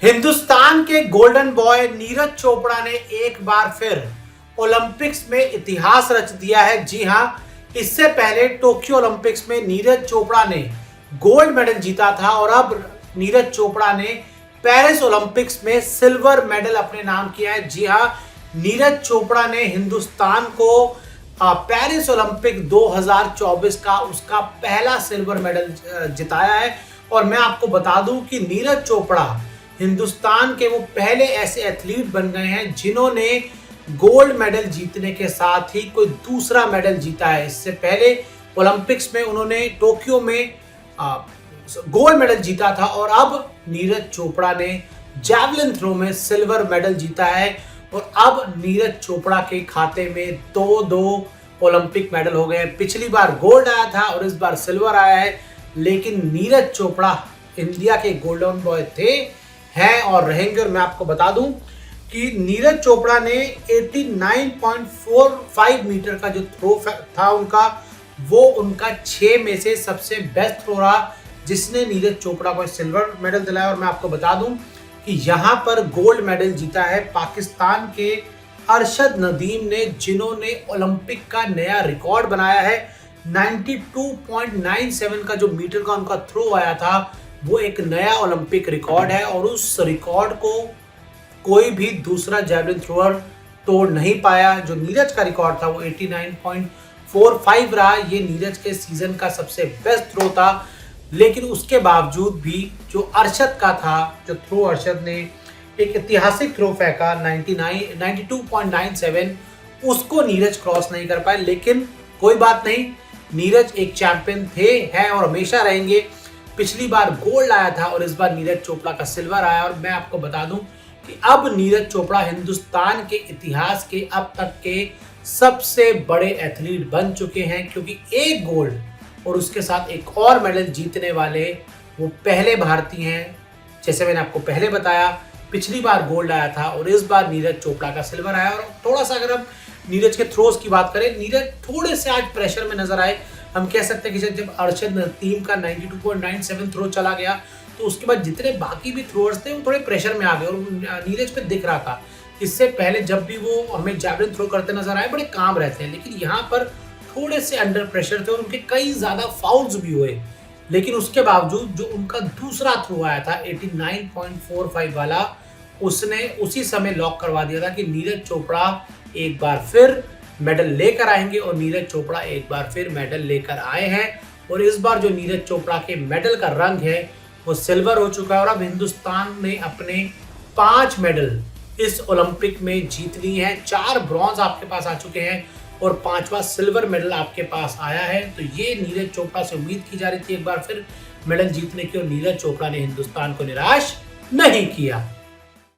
हिंदुस्तान के golden boy Neeraj Chopra ने एक बार फिर ओलंपिक्स में इतिहास रच दिया है। जी हां, इससे पहले टोक्यो ओलंपिक्स में नीरज चोपड़ा ने गोल्ड मेडल जीता था और अब नीरज चोपड़ा ने पेरिस ओलंपिक्स में सिल्वर मेडल अपने नाम किया है। जी हां, नीरज चोपड़ा ने हिंदुस्तान को पेरिस ओलंपिक 2024 का उसका पहला सिल्वर मेडल जिताया है। और मैं आपको बता दूं कि नीरज चोपड़ा हिंदुस्तान के वो पहले ऐसे एथलीट बन गए हैं जिन्होंने गोल्ड मेडल जीतने के साथ ही कोई दूसरा मेडल जीता है। इससे पहले ओलंपिक्स में उन्होंने टोक्यो में गोल्ड मेडल जीता था और अब नीरज चोपड़ा ने जैवलिन थ्रो में सिल्वर मेडल जीता है। और अब नीरज चोपड़ा के खाते में दो ओलंपिक मेडल हो गए। पिछली बार गोल्ड आया था और इस बार सिल्वर आया है, लेकिन नीरज चोपड़ा इंडिया के गोल्डन बॉय थे, हैं और रहेंगे। और मैं आपको बता दूं कि नीरज चोपड़ा ने 89.45 मीटर का जो थ्रो था उनका, वो उनका 6 में से सबसे बेस्ट थ्रो रहा, जिसने नीरज चोपड़ा को सिल्वर मेडल दिलाया। और मैं आपको बता दूं कि यहाँ पर गोल्ड मेडल जीता है पाकिस्तान के अरशद नदीम ने, जिन्होंने ओलंपिक का नया रिकॉर्ड बनाया है। 92.97 का जो मीटर का उनका थ्रो आया था, वो एक नया ओलंपिक रिकॉर्ड है और उस रिकॉर्ड को कोई भी दूसरा जैवलिन थ्रोअर तोड़ नहीं पाया। जो नीरज का रिकॉर्ड था वो 89.45 रहा। ये नीरज के सीजन का सबसे बेस्ट थ्रो था, लेकिन उसके बावजूद भी जो अरशद का था, जो थ्रो अरशद ने एक ऐतिहासिक थ्रो फेंका 92.97, उसको नीरज क्रॉस नहीं कर पाए। लेकिन कोई बात नहीं, नीरज एक चैंपियन थे, हैं और हमेशा रहेंगे। पिछली बार गोल्ड आया था और इस बार नीरज चोपड़ा का सिल्वर आया। और मैं आपको बता दूं कि अब नीरज चोपड़ा हिंदुस्तान के इतिहास के अब तक के सबसे बड़े एथलीट बन चुके हैं, क्योंकि एक गोल्ड और उसके साथ एक और मेडल जीतने वाले वो पहले भारतीय हैं। जैसे मैंने आपको पहले बताया, पिछली बार गोल्ड आया था और इस बार नीरज चोपड़ा का सिल्वर आया। और थोड़ा सा अगर हम नीरज के थ्रोज की बात करें, नीरज थोड़े से आज प्रेशर में नजर आए। हम कह सकते हैं कि जब अरशद नदीम का 92.97 थ्रो चला गया, तो उसके बाद जितने बाकी भी थ्रोअर्स थे वो थोड़े प्रेशर में आ गए और नीरज पे दिख रहा था। इससे पहले जब भी वो हमें जैवलिन थ्रो करते नजर आए, बड़े काम रहते हैं, लेकिन यहाँ पर थोड़े से अंडर प्रेशर थे और उनके कई ज्यादा फाउल्स भी हुए। लेकिन उसके बावजूद जो उनका दूसरा थ्रो आया था 89.45 वाला, उसने उसी समय लॉक करवा दिया था कि नीरज चोपड़ा एक बार फिर मेडल लेकर आएंगे। और नीरज चोपड़ा एक बार फिर मेडल लेकर आए हैं। और इस बार जो नीरज चोपड़ा के मेडल का रंग है वो सिल्वर हो चुका है। और अब हिंदुस्तान ने अपने 5 मेडल इस ओलंपिक में जीत लिए हैं। 4 ब्रॉन्ज आपके पास आ चुके हैं और 5वां सिल्वर मेडल आपके पास आया है। तो ये नीरज चोपड़ा से उम्मीद की जा रही थी एक बार फिर मेडल जीतने की, और नीरज चोपड़ा ने हिंदुस्तान को निराश नहीं किया।